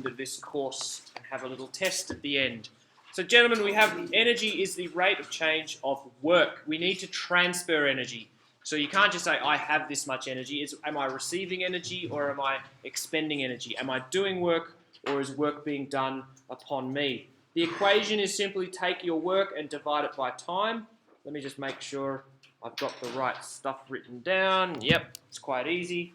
of this course and have a little test at the end. So gentlemen, we have energy is the rate of change of work. We need to transfer energy. So you can't just say, I have this much energy. It's, am I receiving energy or am I expending energy? Am I doing work or is work being done upon me? The equation is simply take your work and divide it by time. Let me just make sure I've got the right stuff written down. Yep, it's quite easy.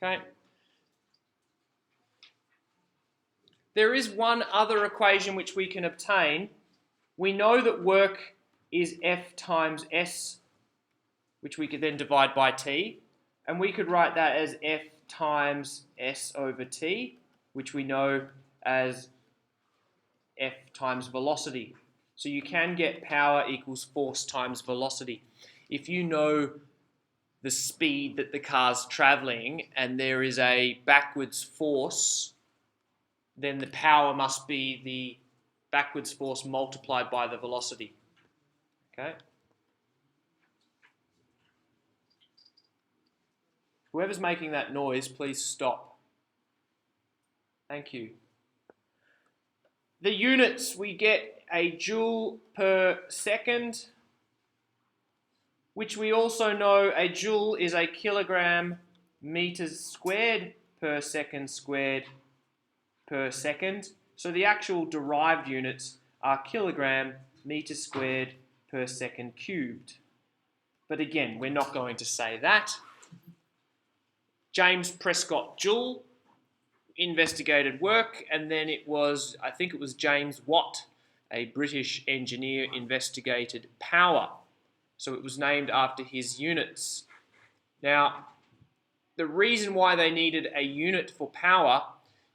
Okay. There is one other equation which we can obtain. We know that work is F times S, which we could then divide by T. And we could write that as F times S over T, which we know as F times velocity. So you can get power equals force times velocity. If you know the speed that the car's traveling and there is a backwards force, then the power must be the backwards force multiplied by the velocity. Okay? Whoever's making that noise, please stop. Thank you. The units, we get a joule per second, which we also know a joule is a kilogram meters squared per second squared per second. So the actual derived units are kilogram meters squared per second cubed. But again, we're not going to say that. James Prescott Joule investigated work, and then it was, I think it was James Watt, a British engineer, investigated power. So it was named after his units. Now, the reason why they needed a unit for power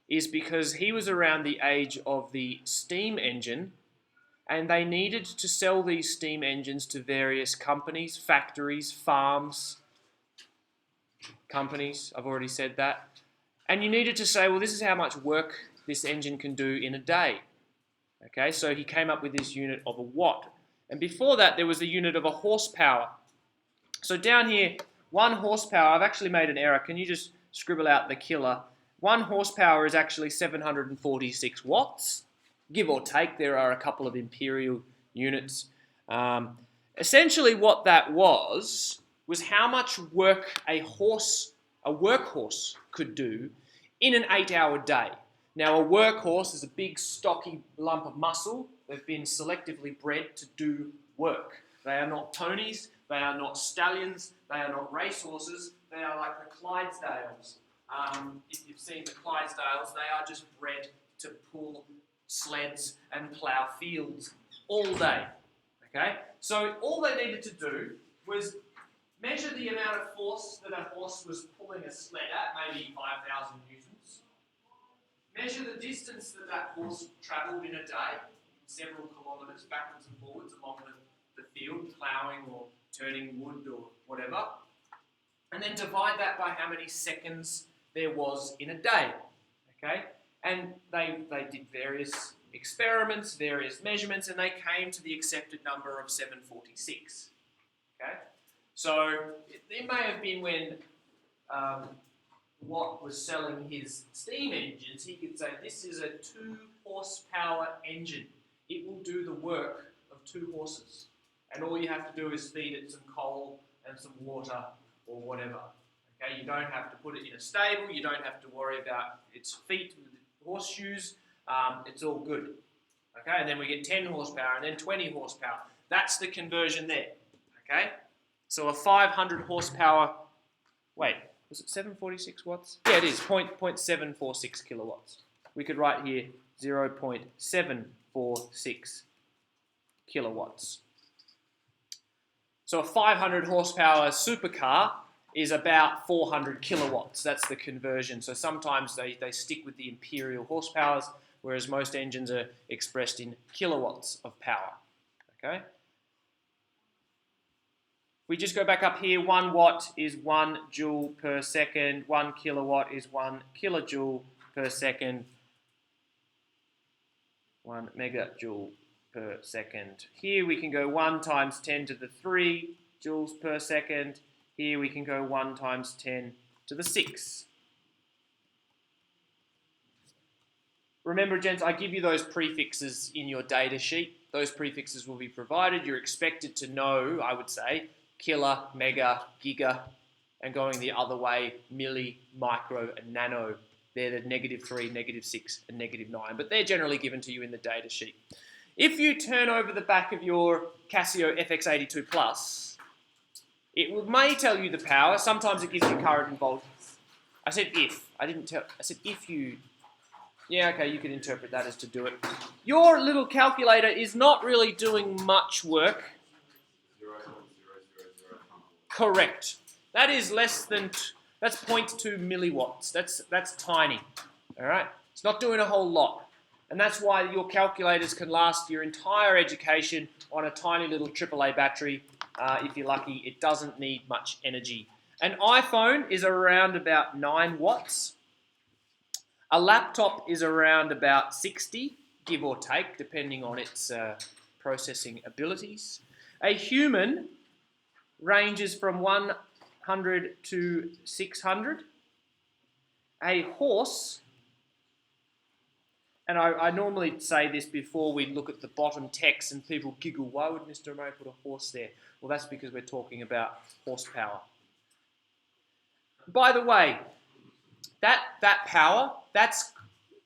is because he was around the age of the steam engine, and they needed to sell these steam engines to various companies, factories, farms, companies, I've already said that. And you needed to say, well, this is how much work this engine can do in a day. Okay, so he came up with this unit of a watt. And before that, there was the unit of a horsepower. So down here, 1 horsepower, I've actually made an error. Can you just scribble out the killer? 1 horsepower is actually 746 watts, give or take. There are a couple of imperial units. Essentially what that was how much work a workhorse could do in an 8-hour day. Now, a workhorse is a big, stocky lump of muscle. They've been selectively bred to do work. They are not ponies, they are not stallions, they are not racehorses, they are like the Clydesdales. If you've seen the Clydesdales, they are just bred to pull sleds and plough fields all day. Okay? So all they needed to do was measure the amount of force that a horse was pulling a sled at, maybe 5,000 newtons. Measure the distance that that horse travelled in a day, several kilometres backwards and forwards along the field, ploughing or turning wood or whatever. And then divide that by how many seconds there was in a day. Okay? And they did various experiments, various measurements, and they came to the accepted number of 746. Okay? So it may have been when Watt was selling his steam engines, he could say, this is a 2 horsepower engine. It will do the work of 2 horses. And all you have to do is feed it some coal and some water or whatever. Okay, you don't have to put it in a stable, you don't have to worry about its feet with horseshoes, it's all good. Okay, and then we get 10 horsepower and then 20 horsepower. That's the conversion there. Okay, so a 500 horsepower, wait, was it 746 watts? Yeah, it is, 0.746 kilowatts. We could write here 0.746 kilowatts. So a 500 horsepower supercar is about 400 kilowatts. That's the conversion. So sometimes they stick with the imperial horsepowers, whereas most engines are expressed in kilowatts of power. Okay? We just go back up here, 1 watt is 1 joule per second, 1 kilowatt is 1 kilojoule per second, 1 megajoule per second. Here we can go 1 times 10 to the 3 joules per second. Here we can go 1 times 10 to the 6. Remember, gents, I give you those prefixes in your data sheet. Those prefixes will be provided. You're expected to know, I would say, kilo, mega, giga, and going the other way, milli, micro, and nano. They're the -3, -6, and -9, but they're generally given to you in the data sheet. If you turn over the back of your Casio FX82 Plus, it may tell you the power. Sometimes it gives you current and voltage. I said if. I didn't tell. I said if you... Yeah, okay, you can interpret that as to do it. Your little calculator is not really doing much work. 0.0000. Correct. That is less than... That's 0.2 milliwatts. That's tiny. All right? It's not doing a whole lot. And that's why your calculators can last your entire education on a tiny little AAA battery. If you're lucky, it doesn't need much energy. An iPhone is around about 9 watts. A laptop is around about 60, give or take, depending on its processing abilities. A human ranges from 100 to 600. A horse, and I normally say this before we look at the bottom text and people giggle, why would Mr. O'Murray put a horse there? Well, that's because we're talking about horsepower. By the way, that power, that's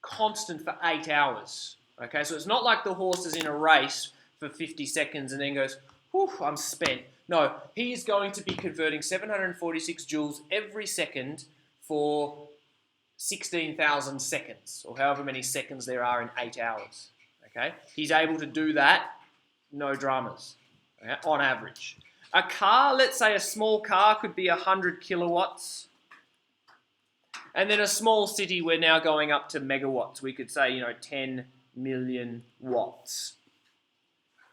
constant for 8 hours. Okay, so it's not like the horse is in a race for 50 seconds and then goes, whew, I'm spent. No, he is going to be converting 746 joules every second for 16,000 seconds, or however many seconds there are in 8 hours. Okay, he's able to do that, no dramas, okay, on average. A car, let's say a small car could be 100 kilowatts. And then a small city, we're now going up to megawatts. We could say, 10 million watts.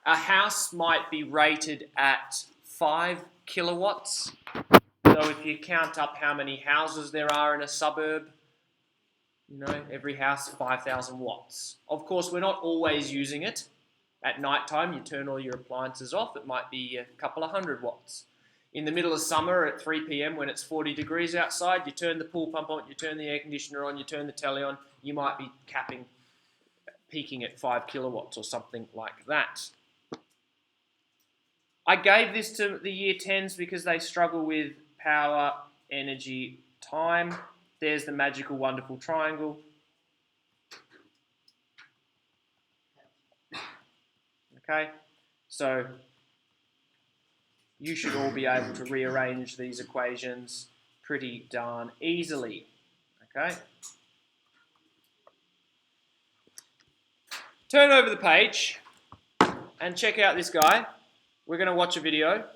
A house might be rated at 5 kilowatts. So if you count up how many houses there are in a suburb, every house 5,000 watts. Of course, we're not always using it. At night time, you turn all your appliances off. It might be a couple of 100 watts. In the middle of summer at 3 p.m. when it's 40 degrees outside, you turn the pool pump on, you turn the air conditioner on, you turn the telly on, you might be peaking at 5 kilowatts or something like that. I gave this to the year 10s because they struggle with power, energy, time. There's the magical, wonderful triangle. Okay, so you should all be able to rearrange these equations pretty darn easily, okay? Turn over the page and check out this guy. We're going to watch a video.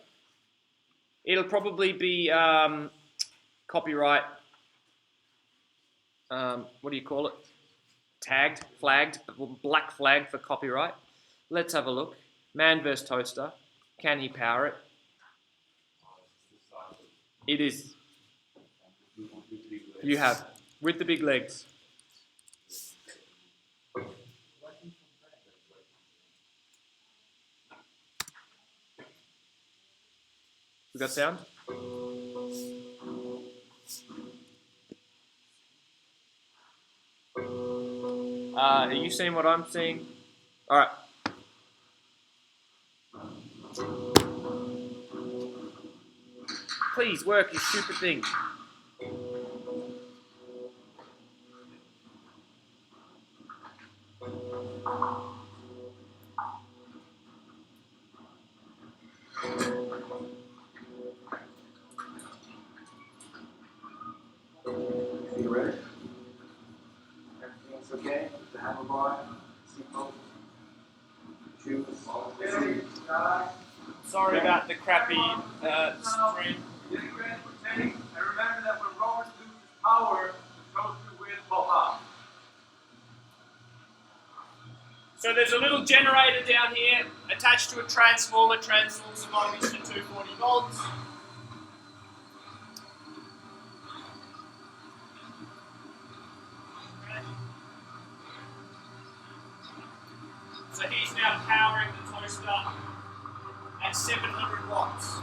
It'll probably be copyright, what do you call it? Tagged, flagged, black flag for copyright. Let's have a look. Man vs. toaster. Can he power it? It is. You have. With the big legs. We got sound? Are you seeing what I'm seeing? Alright. Please work, you stupid thing. You ready? Everything's okay? The handlebar, seatbelt, shoes, Sorry about the crappy screen. And remember that when Robert loses power, the toaster will pop up. So there's a little generator down here attached to a transformer. Transforms the voltage to 240 volts. So he's now powering at 700 watts.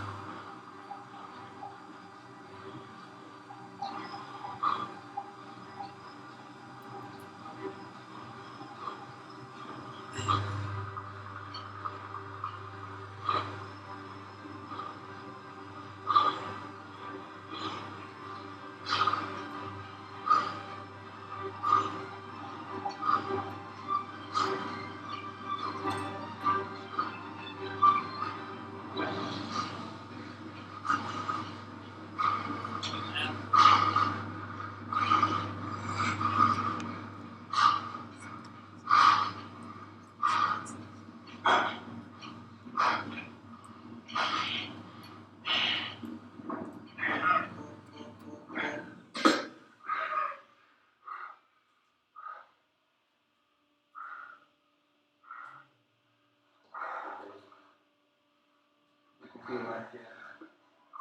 Feel like takes a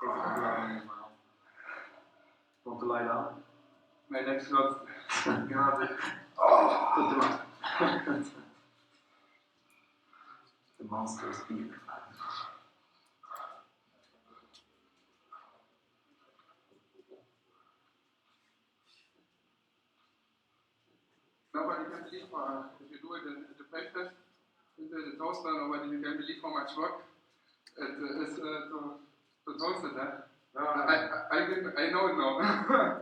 couple hours in mouth. Want to lie down? Mijn next gaat. Ja, oh, the monster speed. Nobody can believe if you do it in the plate test into the toaster, nobody can believe how much work it is to toast it. I know it now.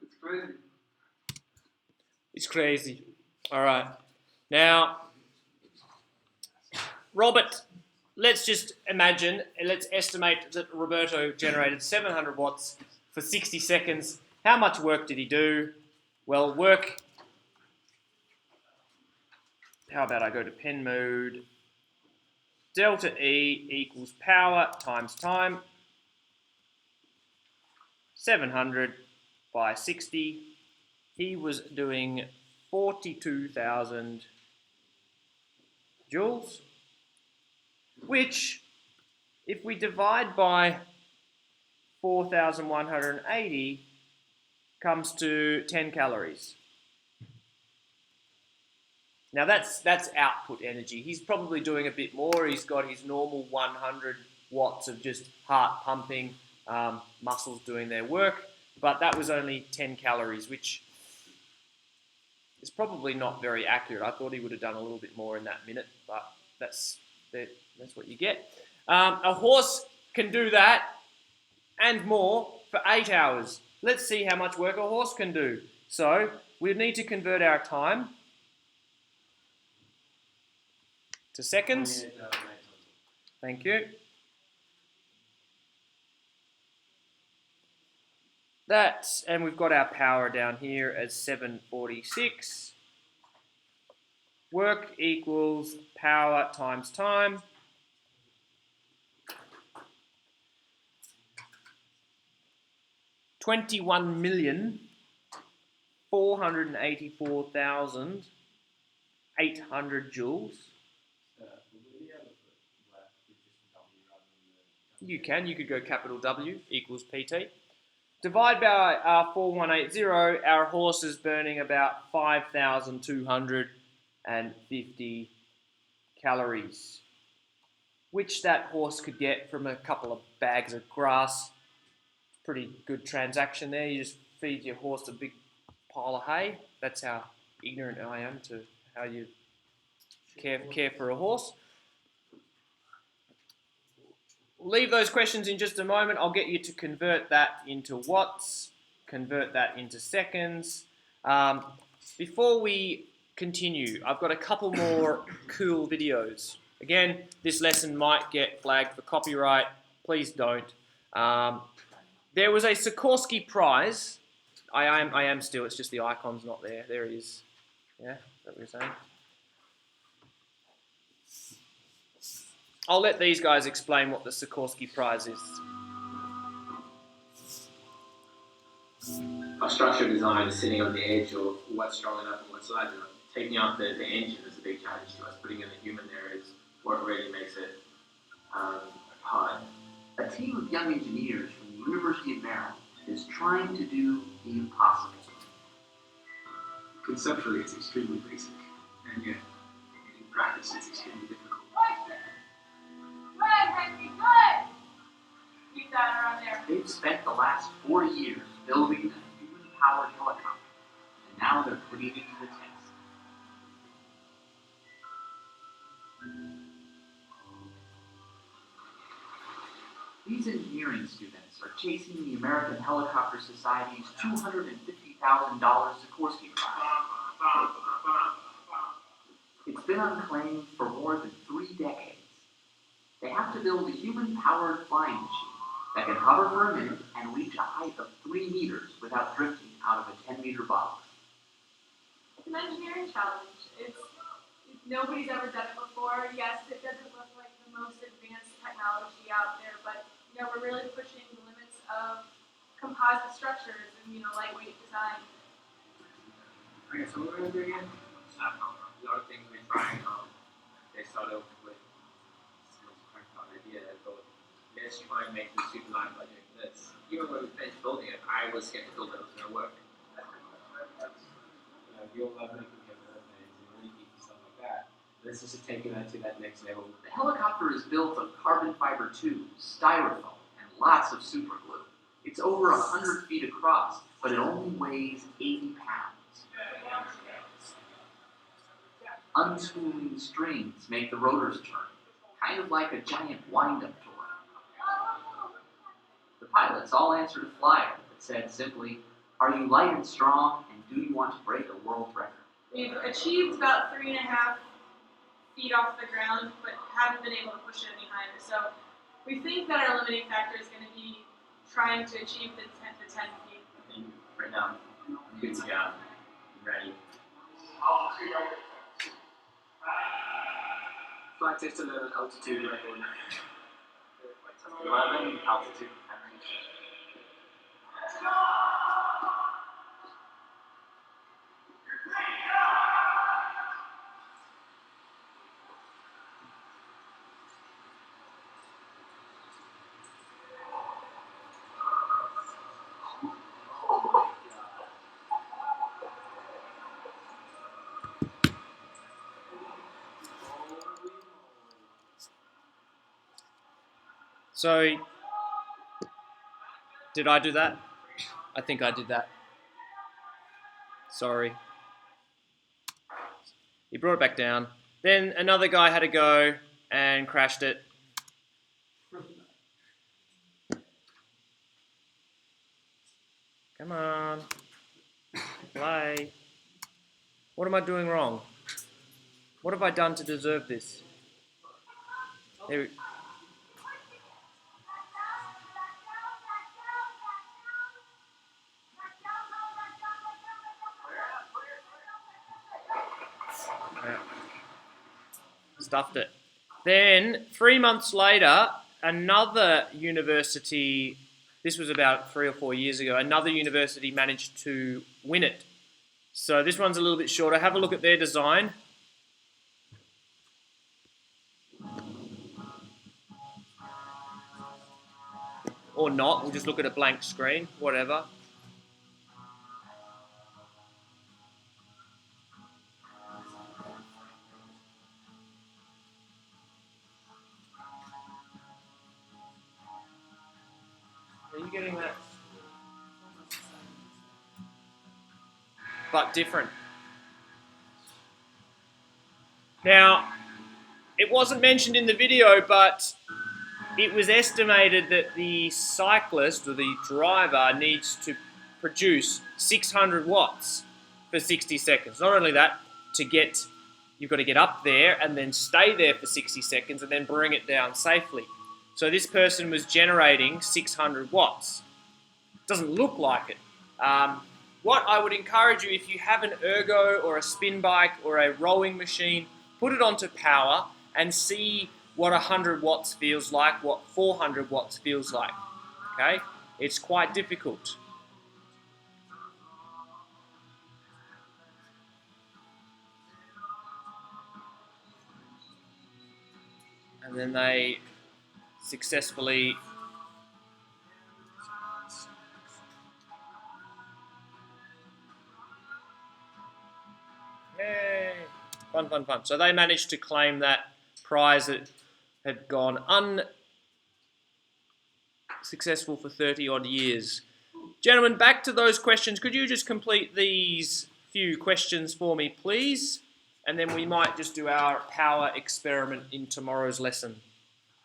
It's crazy. It's crazy. All right. Now, Robert, let's just imagine, let's estimate that Roberto generated 700 watts for 60 seconds. How much work did he do? Well, work, how about I go to pen mode? Delta E equals power times time. 700 by 60. He was doing 42,000 joules, which, if we divide by 4,180, comes to 10 calories. Now that's output energy. He's probably doing a bit more. He's got his normal 100 watts of just heart pumping, muscles doing their work, but that was only 10 calories, which is probably not very accurate. I thought he would have done a little bit more in that minute, but that's what you get. A horse can do that and more for 8 hours. Let's see how much work a horse can do. So we need to convert our time to seconds. Thank you. And we've got our power down here as 746. Work equals power times time. $21,484,800 joules. You could go capital W equals PT. Divide by our 4180, our horse is burning about 5,250 calories, which that horse could get from a couple of bags of grass. Pretty good transaction there. You just feed your horse a big pile of hay. That's how ignorant I am to how you care for a horse. We'll leave those questions in just a moment. I'll get you to convert that into watts, convert that into seconds. Before we continue, I've got a couple more cool videos. Again, this lesson might get flagged for copyright. Please don't. There was a Sikorsky Prize. I am still, it's just the icon's not there. There it is. Yeah, is that what you're saying? I'll let these guys explain what the Sikorsky Prize is. Our structural design is sitting on the edge of what's strong enough and what's light enough. Taking out the engine is a big challenge to us. Putting in the human there is what really makes it hard. A team of young engineers from the University of Maryland is trying to do the impossible. Conceptually, it's extremely basic, and yet in practice, it's extremely difficult. Run, Henry! they've spent the last 4 years building a human-powered helicopter, and now they're putting it to the test. These engineering students are chasing the American Helicopter Society's $250,000 Sikorsky Prize. It's been unclaimed for more than 3 decades. They have to build a human-powered flying machine that can hover for a minute and reach a height of 3 meters without drifting out of a 10-meter box. It's an engineering challenge. Nobody's ever done it before. Yes, it doesn't look like the most advanced technology out there, but we're really pushing the limits of composite structures and lightweight design. Okay, so what we're going to do again? A lot of things we're trying. They start off with some kind of idea that thought, let's try and make this super light like this. Even when we finished building it, I was skeptical that it was going to work. You all love making airplanes and really geeky stuff like that. This is just taking that to that next level. The helicopter is built of carbon fiber tubes, styrofoam, and lots of super glue. It's over 100 feet across, but it only weighs 80 pounds. Unspooling strings make the rotors turn, kind of like a giant wind-up toy. The pilots all answered a flyer that said simply, "Are you light and strong, and do you want to break a world record?" We've achieved about 3.5 feet off the ground, but haven't been able to push it any higher. So we think that our limiting factor is going to be trying to achieve the 10 feet. And right now, I'm good to go. I'm ready. Flight test 11, altitude record. 11, altitude. So, did I do that? I think I did that. Sorry. He brought it back down. Then another guy had to go and crashed it. Come on. Play. What am I doing wrong? What have I done to deserve this? There. Stuffed it. Then 3 months later, another university, this was about 3 or 4 years ago, another university managed to win it. So this one's a little bit shorter. Have a look at their design. Or not, we'll just look at a blank screen, whatever. Are you getting that? But different. Now, it wasn't mentioned in the video, but it was estimated that the cyclist or the driver needs to produce 600 watts for 60 seconds. Not only that, you've got to get up there and then stay there for 60 seconds and then bring it down safely. So this person was generating 600 watts. Doesn't look like it. What I would encourage you, if you have an ergo or a spin bike or a rowing machine, put it onto power and see what 100 watts feels like, what 400 watts feels like. Okay? It's quite difficult. And then they successfully fun. So they managed to claim that prize that had gone successful for 30 odd years. Gentlemen, back to those questions. Could you just complete these few questions for me, please? And then we might just do our power experiment in tomorrow's lesson.